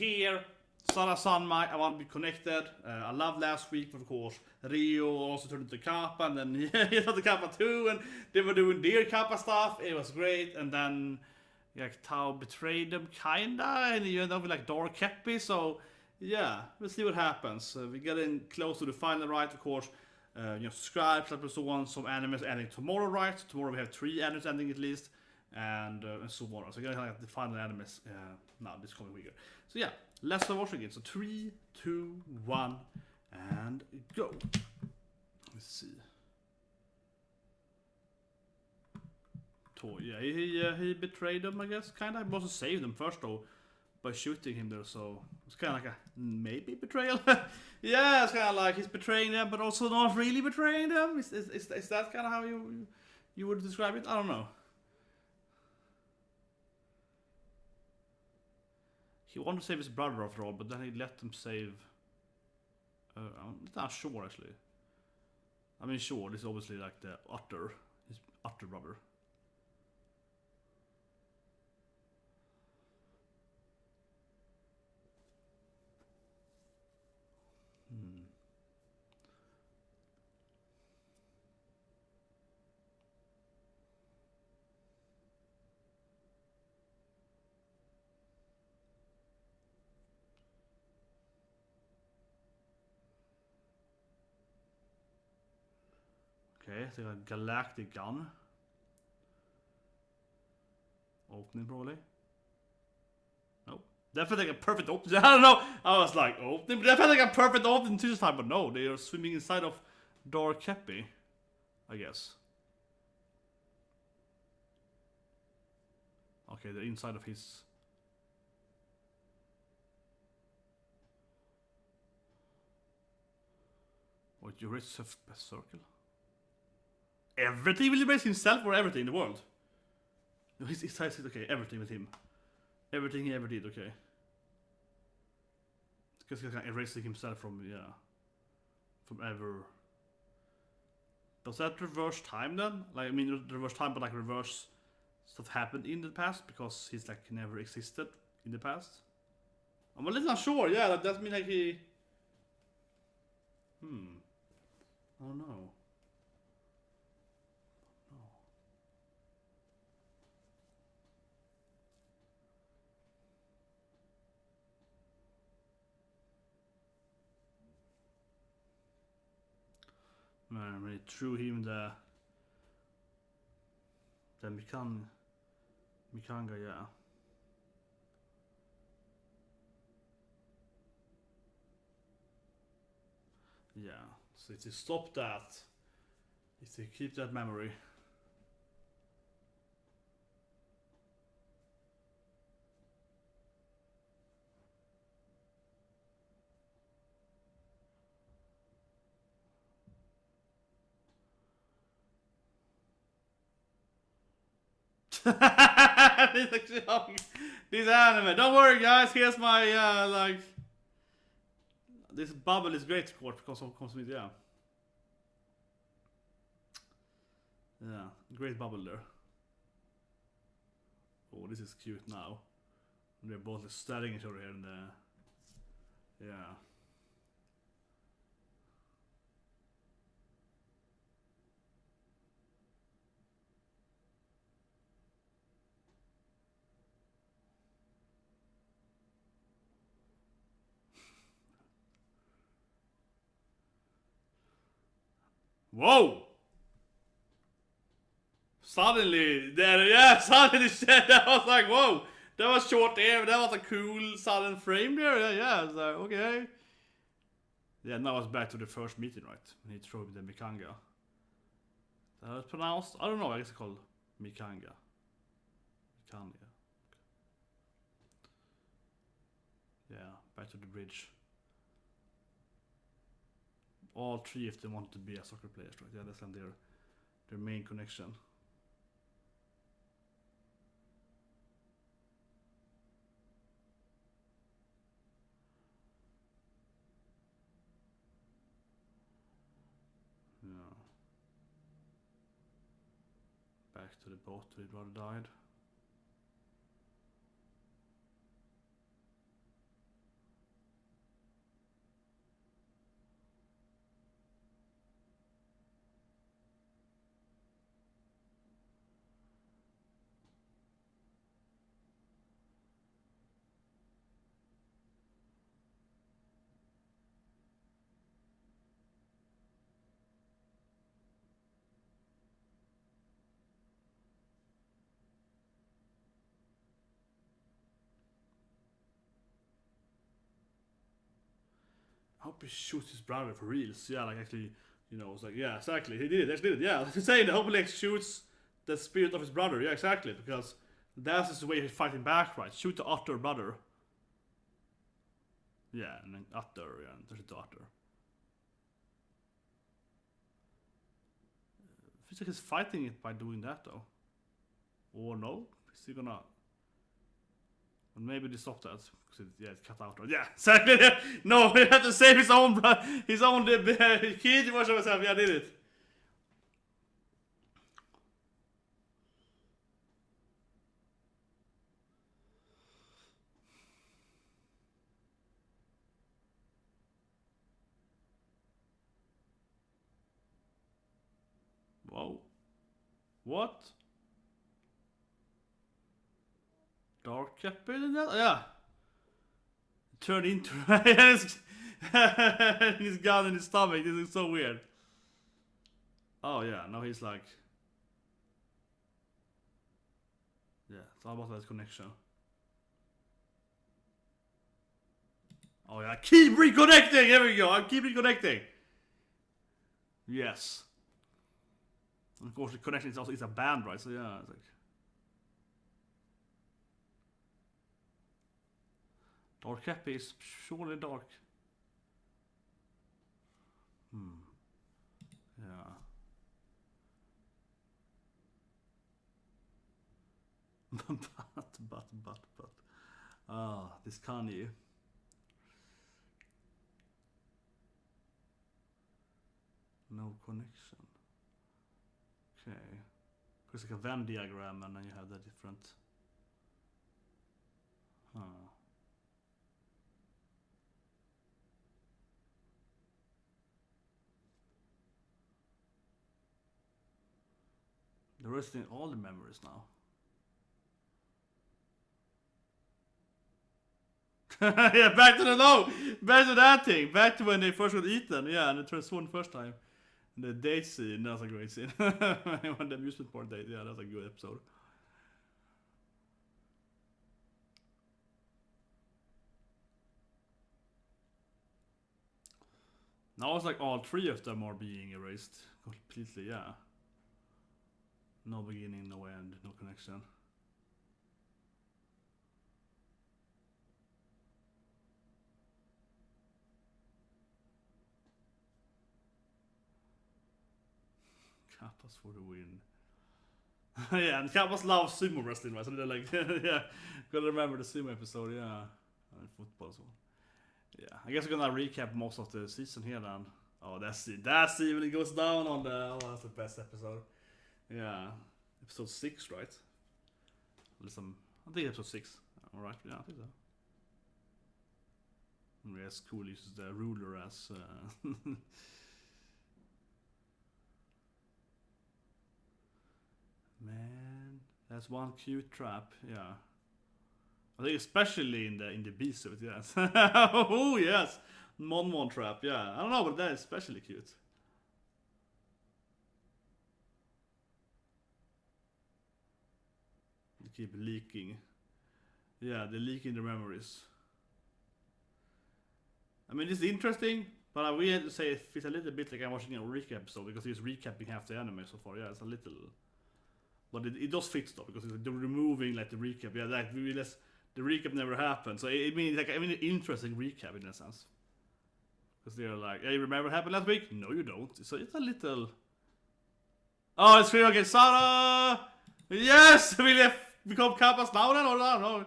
here. Sarazanmai, I want to be connected. I loved last week, of course. Rio also turned into Kappa, and then he turned to Kappa too, and they were doing their Kappa stuff. It was great, and then like Tao betrayed them, kinda, and you end up with like Dark Kappa. So yeah, we'll see what happens. We're getting close to the final, right? Of course. Subscribe, so on. Some animes ending tomorrow, right? Tomorrow we have 3 animes ending at least, and so on. So we're gonna have the final animes now this coming week. So yeah, let's start watching it. So 3, 2, 1, and go. Let's see. Yeah, he betrayed them, I guess. Kinda. He must have saved them first though, by shooting him there. So it's kind of like a maybe betrayal. Yeah, it's kind of like he's betraying them, but also not really betraying them. Is that kind of how you would describe it? I don't know. He wanted to save his brother after all, but then he let them save. I'm not sure actually. I mean, sure, this is obviously like his utter brother. Okay, so a galactic gun. Opening probably. Nope. That felt like a perfect opening. I don't know. I was like opening, but that felt like a perfect opening to this time. But no, they are swimming inside of Dark Kappa, I guess. Okay, they're inside of his. What you raise a best circle? Everything will you raise himself or everything in the world? No, his size is okay. Everything with him. Everything he ever did. Okay. Because he's kind of erasing himself from from ever. Does that reverse time then? Like I mean, reverse time, but like reverse stuff happened in the past because he's like never existed in the past. I'm a little unsure. Yeah, that does mean like he. I don't know. Man, when he threw him the Mikanga, yeah. Yeah, so to stop that, is to keep that memory. This anime. Don't worry, guys. Here's my like. This bubble is great, of course, because of comes with yeah. Yeah, great bubble there. Oh, this is cute now. They're both staring at each other here in the. Yeah. Whoa! Suddenly, there, yeah, suddenly shit. That was like, whoa! That was short there. That was a cool sudden frame there. Yeah, it's like, okay. Yeah, now it's back to the first meeting, right? When he threw the Mikanga. That was pronounced. I don't know. I guess it's called Mikanga. Mikanga. Yeah, back to the bridge. All 3 of them wanted to be a soccer players, right? Yeah, that's their main connection. Yeah. Back to the boat where his brother died. hope he shoots his brother for reals. Yeah, like actually, you know, it's like, yeah, exactly. He did it, actually did it. Yeah, he's saying that hopefully he shoots the spirit of his brother. Yeah, exactly. Because that's just the way he's fighting back, right? Shoot the Otter brother. Yeah, and then Otter, yeah, and there's the Otter. Feels like he's fighting it by doing that though. Or no? Is he gonna... And maybe they stopped that because it's cut out. Yeah, exactly. No, he had to save his own kid. Watch himself. Yeah, I did it. Whoa. What? Dark Kappa in that? Yeah. Turned into his gun in his stomach. This is so weird. Oh yeah, now he's like... Yeah, it's all about that connection. Oh yeah, keep reconnecting! Here we go, I keep reconnecting! Yes. And of course the connection is also a band, right? So yeah, it's like... Dark Kappa is surely dark. Yeah. but. Ah, this Kanye. No connection. Okay. It's like a Venn diagram and then you have the different... Huh. They're listing all the memories now. Yeah, back to the back to that thing, back to when they first got eaten, yeah, and it transformed first time. And the date scene, that was a great scene. When the amusement park date, yeah, that was a good episode. Now it's like all three of them are being erased completely, yeah. No beginning, no end, no connection. Kappas for the win. Yeah, and Kappas love sumo wrestling, right? So they're like, yeah, gotta remember the sumo episode, yeah. And football as well. Yeah, I guess we're gonna recap most of the season here then. Oh, that's it. That's it when it goes down on the... Oh, that's the best episode. Yeah. Episode 6, right? I think episode 6. Alright, yeah, I think so. Yes, cool uses the ruler as... Man, that's one cute trap, yeah. I think especially in the bee suit, yes. Oh yes, Mon trap, yeah. I don't know, but that is especially cute. They keep leaking. Yeah, they're leaking the memories. I mean, it's interesting, but we had to say it feels a little bit like I'm watching a recap episode because he's recapping half the anime so far. Yeah, it's a little, but it does fit though because they're removing like the recap. Yeah, like we less. The recap never happened, so it means like an interesting recap in a sense. Because they're like, hey, remember what happened last week? No, you don't. So it's a little... Oh, it's clear. Okay, Sarah! Yes! Will you become Kappas now then? Or no?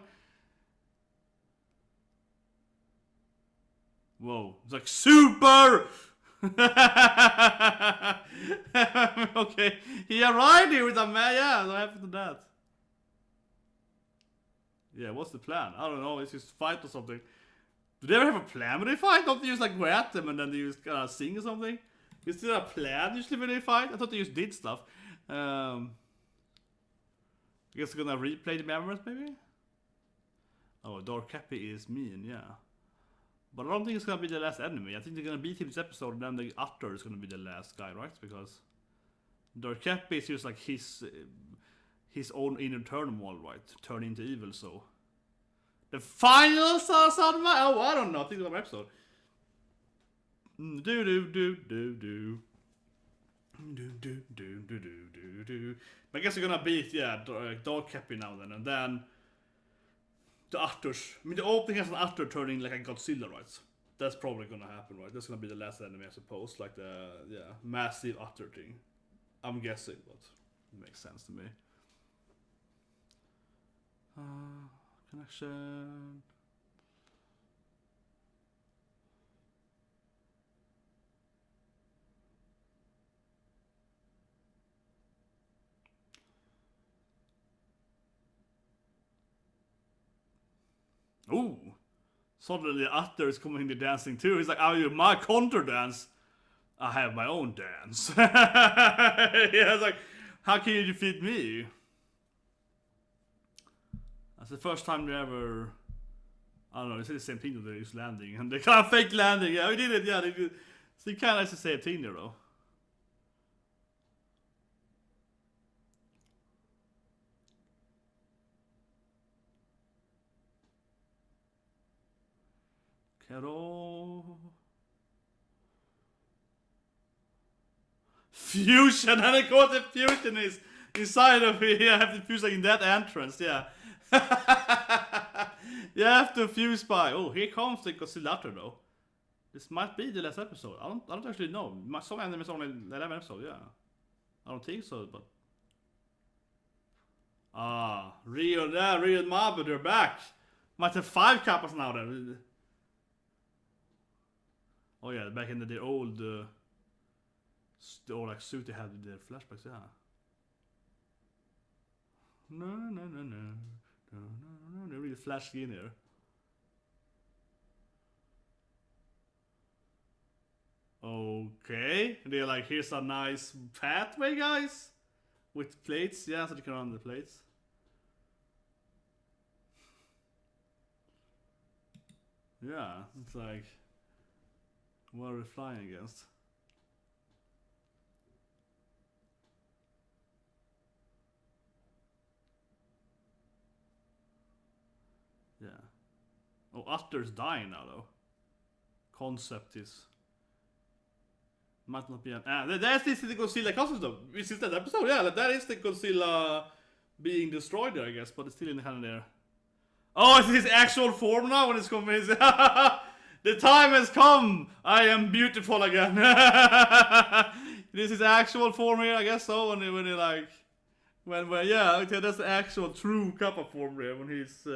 Whoa. It's like, super! Okay. He arrived here with a man. Yeah, what happened to that? Yeah, what's the plan? I don't know, it's just fight or something. Do they ever have a plan when they fight? Don't they just like grab them and then they just sing or something? Is there a plan usually when they fight? I thought they just did stuff. I guess they're gonna replay the memories maybe? Oh, Dark Kappa is mean, yeah. But I don't think it's gonna be the last enemy. I think they're gonna beat him this episode and then the Utter is gonna be the last guy, right? Because Dark Kappa is just like his own inner turmoil, right? Turn into evil, so... The final Sarazanmai? Oh, I don't know. I think it's an episode. Do do do do do. Do do do do do do. But I guess you're gonna beat Dark Cappy now then, and then the Utters. I mean, the opening has an Utter turning like a Godzilla, right? That's probably gonna happen, right? That's gonna be the last enemy, I suppose. Like the massive Utter thing. I'm guessing, but it makes sense to me. Connection. Ooh. Suddenly the Utter is coming to dancing too. He's like, oh, you my counter dance. I have my own dance. Yeah, it's like, how can you defeat me? That's the first time they ever... I don't know, it's the same thing that they use landing. And they kind of fake landing. Yeah, we did it. Yeah, they did. So you kind of the same thing there, though. Kero. Fusion! And of course the fusion is inside of here. You have to fuse like in that entrance, yeah. You have to fuse by. Oh, here comes the Godzilla though. This might be the last episode. I don't actually know. Some animes only 11 episodes, yeah. I don't think so, but Rio and Mabu, they're back. Might have 5 Kappas now then. Oh yeah, back in the old like suit they had with their flashbacks, yeah. No. They're really flashy in here. Okay, they're like, here's a nice pathway, guys, with plates. Yeah, so you can run the plates. Yeah, it's like, what are we flying against? Yeah. Oh, Utter's dying now though. Concept is might not be an. That's the Godzilla concept though. Is that episode? Yeah, that is the Godzilla being destroyed there, I guess, but it's still in the hand there. Oh, it's his actual form now when it's coming. The time has come. I am beautiful again. This is actual form here, I guess so. When he like, when yeah, okay, that's the actual true Kappa form here when he's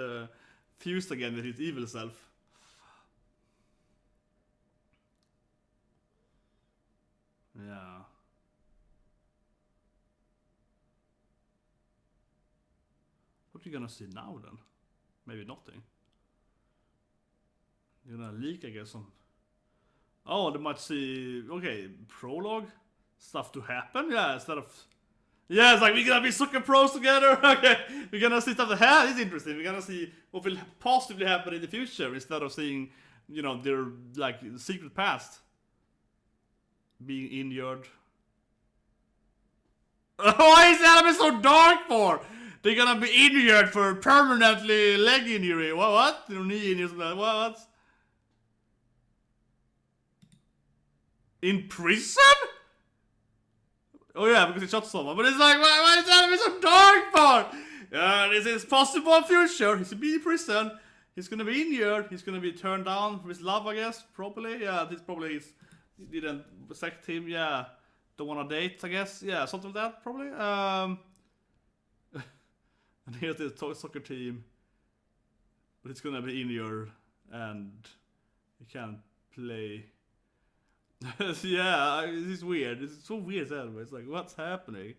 fused again with his evil self. Yeah. What are you gonna see now then? Maybe nothing. You're gonna leak, I guess, some. Oh, they might see. Okay, prologue stuff to happen. Yeah, instead of. Yeah, it's like we're gonna be sucker pros together. Okay, we're gonna see stuff that this is interesting. We're gonna see what will possibly happen in the future instead of seeing, you know, their like secret past being injured. Why is that so dark for? They're gonna be injured for permanently leg injury. What? Knee injury? What? In prison? Oh yeah, because he shot someone. But it's like, why is that so dark for? This is possible future. He's gonna be in prison. He's gonna be injured. He's gonna be turned down for his love, I guess. Probably. Yeah, this probably is. He didn't select him. Yeah, don't wanna date, I guess. Yeah, something like that. Probably. And here's the soccer team. But it's gonna be injured. And he can't play. Yeah, it's weird. It's so weird anyway. It's like, what's happening?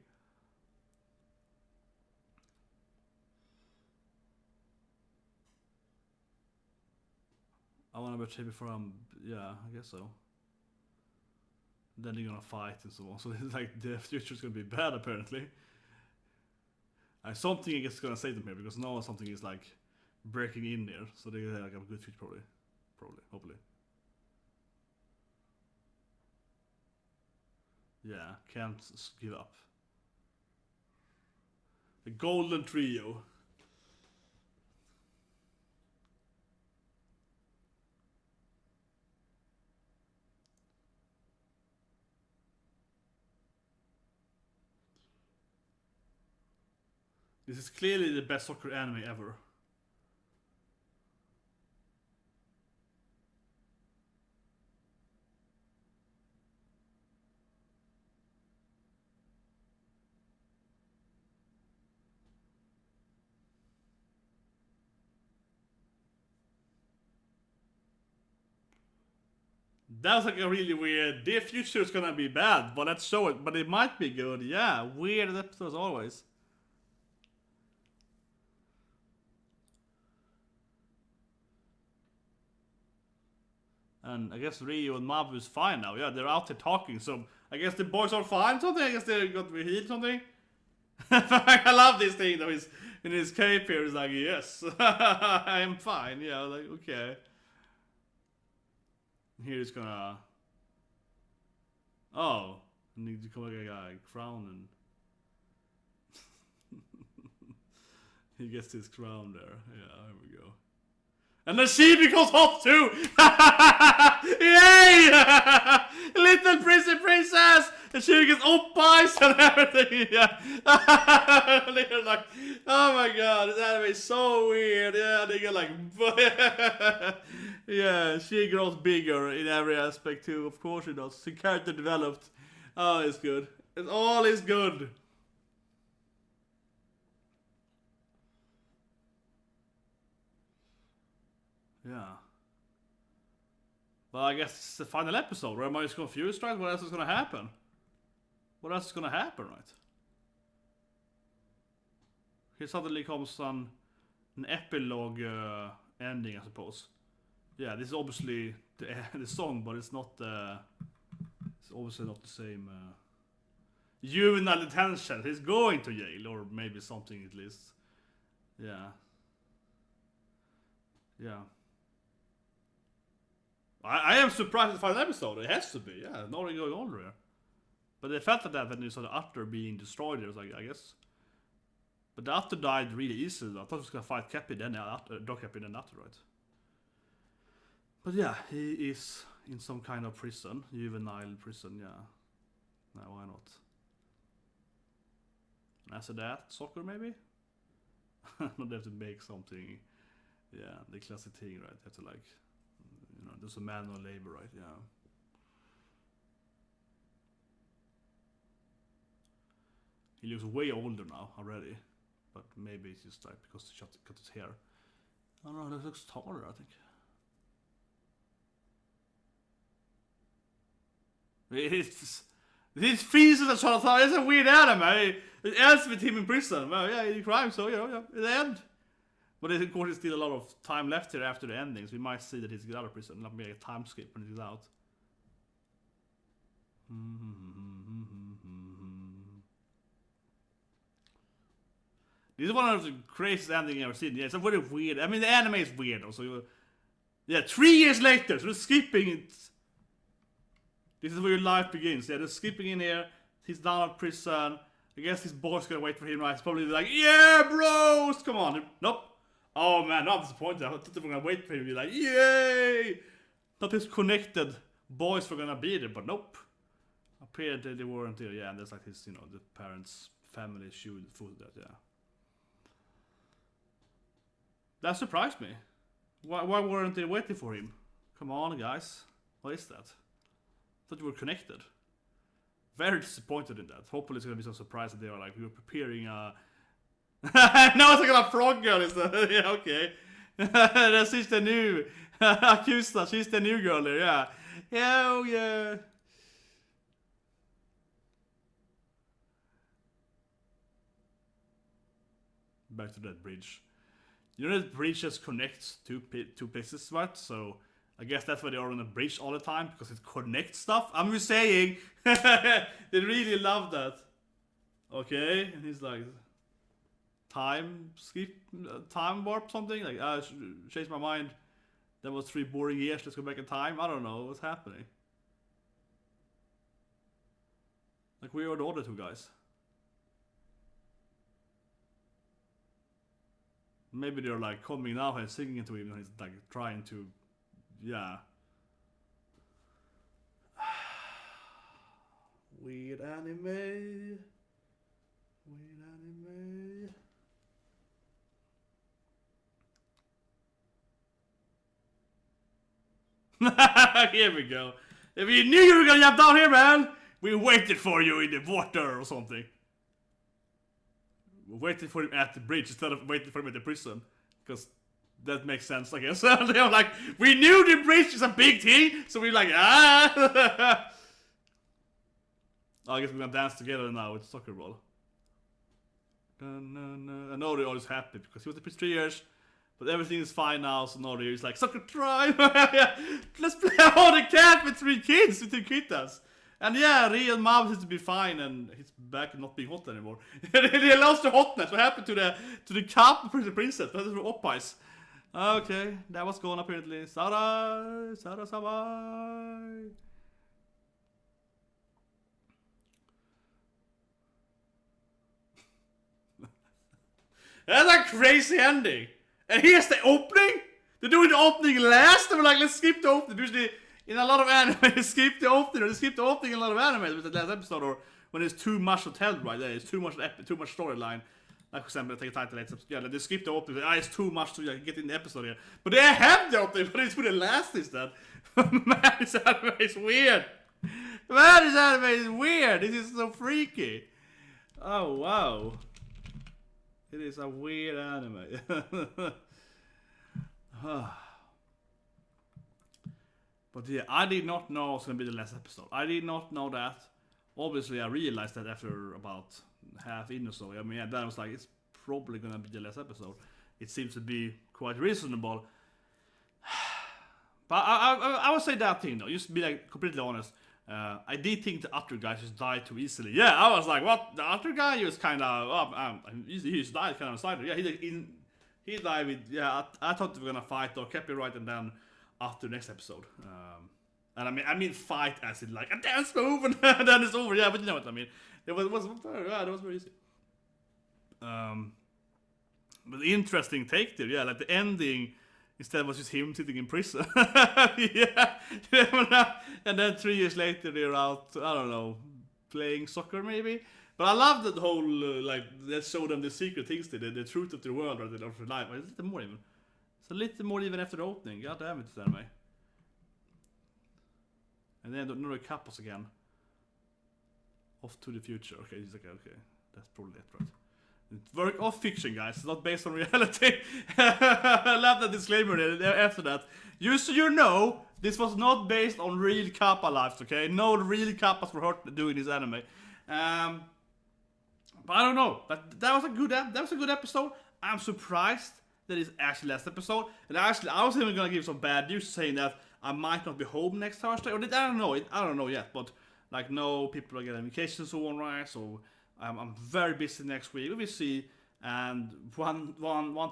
I wanna betray before I'm. Yeah, I guess so. Then they're gonna fight and so on. So it's like the future's gonna be bad apparently. Something I guess is gonna save them here because now something is like breaking in there. So they like have a good future probably. Hopefully. Yeah, can't give up. The golden trio. This is clearly the best soccer anime ever. That's like a really weird. Their future is gonna be bad, but let's show it. But it might be good. Yeah, weird episodes always. And I guess Rio and Mabu is fine now. Yeah, they're out there talking. So I guess the boys are fine. Something. I guess they got to healed. Something. I love this thing though. He's in his cape here. He's like, yes, I am fine. Yeah, like okay. Here he's gonna. Oh, I need to come like a crown and he gets his crown there. Yeah, there we go. And then she becomes hot too! Yay! Little prissy princess! And she gets oppies and everything! Yeah. They're like, oh my god, this anime is so weird. Yeah, they get like... yeah, she grows bigger in every aspect too. Of course she does. Her character developed. Oh, it's good. It all is good. Yeah. Well, I guess it's the final episode, right? Am I just confused, right? What else is gonna happen? What else is gonna happen, right? Here suddenly comes an epilogue ending, I suppose. Yeah, this is obviously the song, but it's not. It's obviously not the same. Juvenile detention. He's going to jail, or maybe something at least. Yeah. Yeah. I am surprised at the final episode. It has to be, yeah. Nothing going on there. But they felt like that when you saw the Utter being destroyed. It was like, I guess. But the Utter died really easily. I thought he was gonna fight Kappa then Dog Kappa then Utter, right? But yeah, he is in some kind of prison, juvenile prison. Yeah. No, why not? And after that, soccer maybe. Not they have to make something. Yeah, the classic thing, right? They have to like. You know, there's a manual labor, right? Yeah. He looks way older now already, but maybe it's just like because he cut his hair. I don't know. That looks taller, I think. These feces and Sarazanmai. It's a weird anime. It ends with him in prison. Well, yeah, he crimes, so you know, yeah, it ends. But of course, there's still a lot of time left here after the ending, so we might see that he's get out of prison. Not be a time skip when he's out. This is one of the craziest endings I've ever seen. Yeah, it's a very weird. I mean, the anime is weird also. Yeah, 3 years later, so we're skipping it. This is where your life begins. Yeah, they're skipping in here. He's down at prison. I guess his boy's gonna wait for him, right? He's probably like, yeah, bros! Come on. Nope. Oh man, I'm disappointed. I thought they were gonna wait for him to be like, yay! Not his connected boys were gonna be there, but nope. Appeared they weren't there. Yeah, and there's like his, you know, the parents' family shoot food that, yeah. That surprised me. Why weren't they waiting for him? Come on, guys. What is that? I thought you were connected. Very disappointed in that. Hopefully it's gonna be some surprise that they are like, we were preparing a... no, it's like a frog girl instead. Yeah, okay. That's just the new... Akusta, she's the new girl there, yeah. Yeah, oh yeah. Back to that bridge. You know that bridge just connects two places, right? So I guess that's why they are on a bridge all the time, because it connects stuff. I'm just saying. They really love that. Okay, and he's like, time skip, time warp something? Like, changed my mind. That was 3 boring years, let's go back in time. I don't know what's happening. Like, we are the other two guys. Maybe they're like coming now and singing into him and he's like trying to, yeah. Weird anime. Weird anime. Here we go. If you knew you were gonna jump down here, man, we waited for you in the water or something. We waited for him at the bridge instead of waiting for him at the prison. Because that makes sense, I guess. They were like, we knew the bridge is a big thing, so we're like, ah! I guess we're gonna dance together now with soccer ball. I know they're always happy because he was there for 3 years, but everything is fine now, so now they're like, soccer try! Let's play all the cat with 3 kids, with 2 kittens! And yeah, Rio and Mav seems to be fine, and he's back and not being hot anymore. They lost the hotness. What happened to the Kappa princess? That is for Oppice. Okay, that was gone apparently. Sarazanmai. That's a crazy ending. And here's the opening. They're doing the opening last. They were like, let's skip the opening. Usually, in a lot of anime, they skip the opening. Or they skip the opening in a lot of anime with the last episode, or when there's too much to tell right there. It's too much storyline. Like, for example, take a title. Yeah, they skip the opening. It's too much to get in the episode here. But they have the opening, but it's for the last instead. Man, this anime is weird. Man, this anime is weird. This is so freaky. Oh, wow. It is a weird anime. But yeah, I did not know it was going to be the last episode. I did not know that. Obviously, I realized that after about half in or so. I mean, yeah, then I was like, it's probably going to be the last episode. It seems to be quite reasonable. But I would say that thing though, just to be like completely honest. I did think the other guy just died too easily. Yeah, I was like, what? The other guy, he was kind of, he just died kind of side. Yeah, he died with, yeah, I thought they were going to fight or kept it right and then after the next episode. And I mean fight as in like a dance move and then it's over. Yeah, but you know what I mean. It was very easy. But the interesting take there, yeah, like the ending instead was just him sitting in prison. Yeah. And then 3 years later they're out, I don't know, playing soccer maybe. But I love that whole, like, that showed them the secret things they did, the truth of the world rather than of life. It's a little more even. It's a little more even after the opening. God damn it, this anime. And then another Kappas again. Off to the future. Okay, he's like, okay. That's probably it, right? It's work of fiction, guys. It's not based on reality. I love that disclaimer after that. Just so you know, this was not based on real Kappa lives, okay? No real Kappas were hurt doing this anime. But I don't know. That was a good episode. I'm surprised that it's actually last episode. And actually, I was even gonna give some bad news saying that I might not be home next Thursday. Or I don't know. I don't know yet. But like, no, people are getting vacation and so on, right? So I'm very busy next week. We will see. And one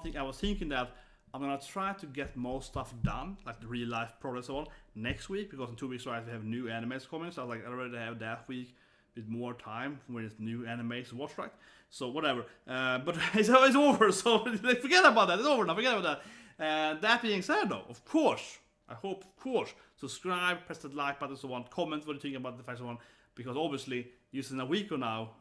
thing I was thinking that I'm gonna try to get most stuff done, like the real life progress on next week, because in 2 weeks, right, we have new animes coming. So I already have that week with more time when it's new animes to watch, right? So whatever. But it's over. So forget about that. It's over now. Forget about that. That being said, though, of course, I hope, of course, subscribe, press that like button, so on, comment what you think about the first one, because obviously, just in a week or now,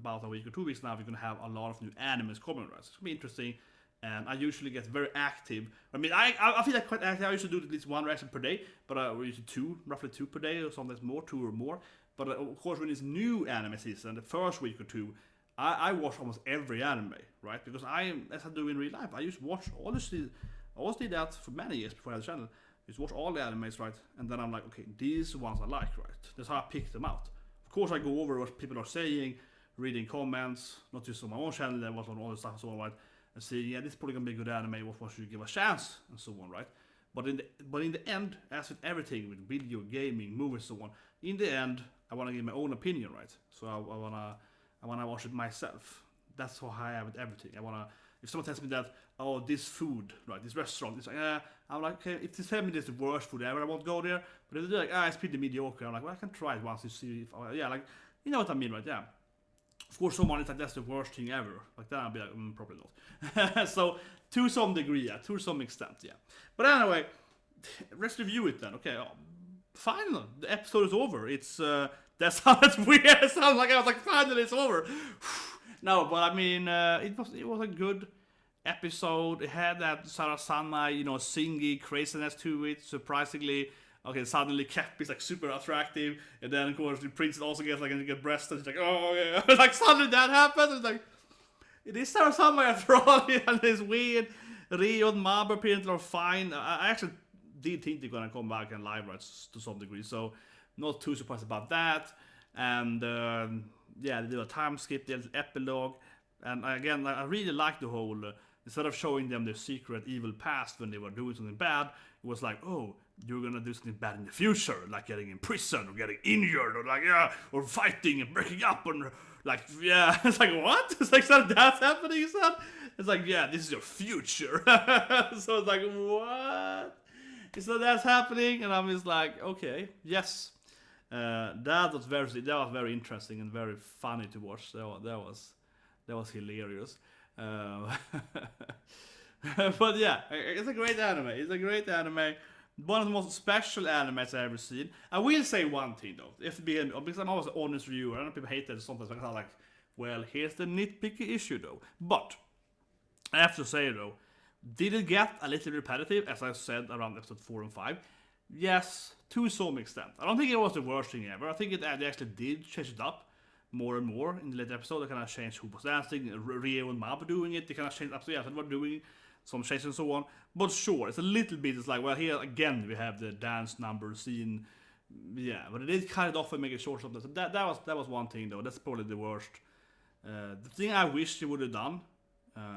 about a week or 2 weeks now, we're gonna have a lot of new animes coming, right? So it's gonna be interesting. And I usually get very active. I mean, I feel like quite active. I usually do at least 1 reaction per day, but we usually roughly two per day, or sometimes more, 2 or more. But of course, when it's new anime season, the first week or 2, I watch almost every anime, right? Because as I do in real life, I used to watch all the. I always did that for many years before I had the channel. I used to watch all the animes, right? And then I'm like, okay, these ones I like, right? That's how I pick them out. Of course, I go over what people are saying, reading comments, not just on my own channel, then what's on all the stuff and so on, right? And saying, yeah, this is probably gonna be a good anime. What should you give a chance, and so on, right? But in the end, as with everything, with video, gaming, movies, so on, in the end, I wanna give my own opinion, right? So I wanna watch it myself. That's how I am with everything. If someone tells me that, oh, this food, right, this restaurant, it's like, I'm like, okay, if they tell me this is the worst food ever, I won't go there. But if they're like, it's pretty mediocre, I'm like, well, I can try it once to see if, yeah, like, you know what I mean, right? Yeah. Of course, someone is like, that's the worst thing ever. Like, then I'll be like, probably not. So, to some degree, yeah, to some extent, yeah. But anyway, let's review it then. Okay, finally, the episode is over. It's, that sounds weird. It sounds like I was like, finally, it's over. No, but I mean, it was a good episode. It had that Sarazanmai, singy craziness to it. Surprisingly, okay, suddenly Kappa is like super attractive, and then of course the princess also gets like a breast, and she's like, oh yeah, like suddenly that happens. It's like it is Sarazanmai after all, and it's weird. Rio and Mab apparently are fine. I actually did think they're gonna come back and live rights to some degree, so not too surprised about that. And yeah, they do a time skip, the epilogue, and again, I really like the whole. Instead of showing them their secret evil past when they were doing something bad, it was like, oh, you're gonna do something bad in the future, like getting in prison or getting injured or like or fighting and breaking up and like it's like what? It's like so that's happening, you said? It's like this is your future. So it's like what? So that's happening, and I'm just like okay, yes. That was very interesting and very funny to watch. That was hilarious. But yeah, it's a great anime. It's a great anime. One of the most special animes I've ever seen. I will say one thing though, because I'm always an honest reviewer. I know people hate that sometimes. I'm like, well, here's the nitpicky issue though. But I have to say though, did it get a little repetitive, as I said around episode 4 and 5? Yes, to some extent. I don't think it was the worst thing ever. I think they actually did change it up more and more in the later episode. They kind of changed who was dancing, Rio and Mab doing it. They kind of changed up, so yeah, they were doing some changes and so on. But sure, it's a little bit, it's like, well, here again we have the dance number scene. Yeah, but it did cut it off and make it short something. So that was one thing though. That's probably the worst. The thing I wish they would have done,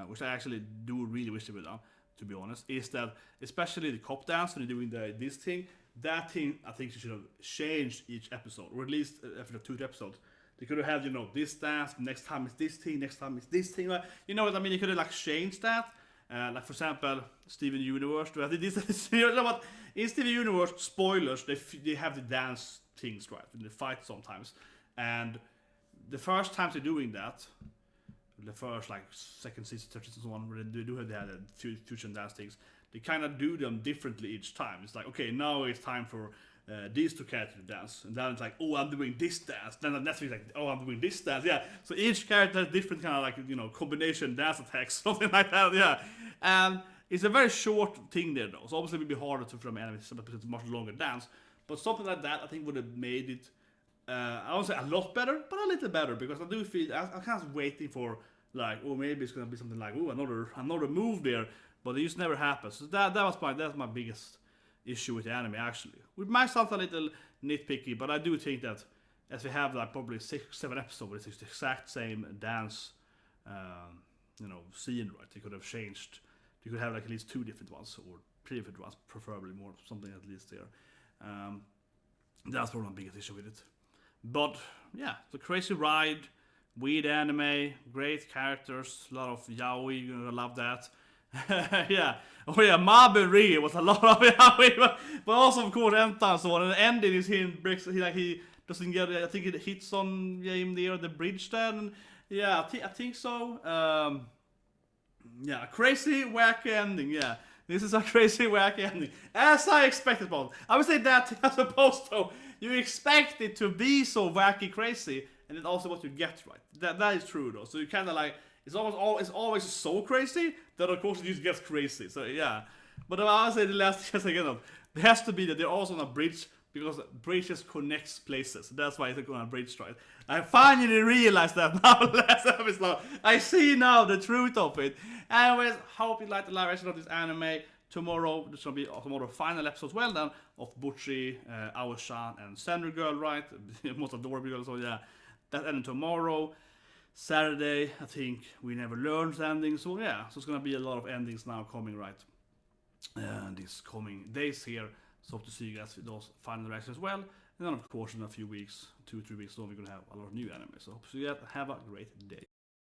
which I actually do really wish they would have done, to be honest, is that especially the cop dance when they're doing this thing, that thing I think you should have changed each episode, or at least after 2 episodes. They could have had, this dance, next time it's this thing, next time it's this thing. You know what I mean? They could have like changed that. Like for example, Steven Universe. You know what? In Steven Universe, spoilers, they have the dance things, right? They fight sometimes. And the first time they're doing that, the first like second season, third season, so on, where they do have the fusion dance things, they kind of do them differently each time. It's like, okay, now it's time for these 2 characters to dance, and then it's like, oh, I'm doing this dance. Then the next week, like, oh, I'm doing this dance. Yeah. So each character has different kind of like combination dance attacks, something like that. Yeah. And it's a very short thing there though. So obviously it would be harder to film anime because it's a much longer dance. But something like that I think would have made it. I won't say a lot better, but a little better, because I do feel I'm kind of waiting for like, oh, maybe it's gonna be something like, oh, another move there, but it just never happens. So that's my biggest issue with the anime actually. It might sound a little nitpicky, but I do think that as we have like probably 6-7 episodes, it's the exact same dance, scene, right? They could have changed. They could have like at least 2 different ones or 3 different ones, preferably more, something at least there. That's probably my biggest issue with it. But yeah, it's a crazy ride, weird anime, great characters, a lot of yaoi. You're gonna love that. Yeah. Oh yeah, Mabe Rie was a lot of yaoi, but also of course Enta and so on. And the ending is he doesn't get. I think it hits on him there the bridge there. And yeah, I think so. Yeah, crazy wacky ending. Yeah. This is a crazy wacky ending, as I expected. Both. I would say that as opposed to you expect it to be so wacky crazy, and it's also what you get, right? That is true though. So you kind of like it's always so crazy that of course it just gets crazy. So yeah, but I would say the last again, there has to be that they're also on a bridge, because bridges connects places. That's why it's on a bridge, right? I finally realized that now. Last episode, I see now the truth of it. Anyways, hope you like the live reaction of this anime. Tomorrow, there's gonna be tomorrow final episode as well then of Butchie, Aoshan, and Sender Girl, right? Most adorable girl. So yeah, that ending tomorrow. Saturday, I think We Never Learned ending. So yeah, so it's gonna be a lot of endings now coming, right? These coming days here. So hope to see you guys with those final reactions as well. And then of course in a few weeks, 2-3 weeks, so we're gonna have a lot of new anime. So hope to see you guys. Have a great day.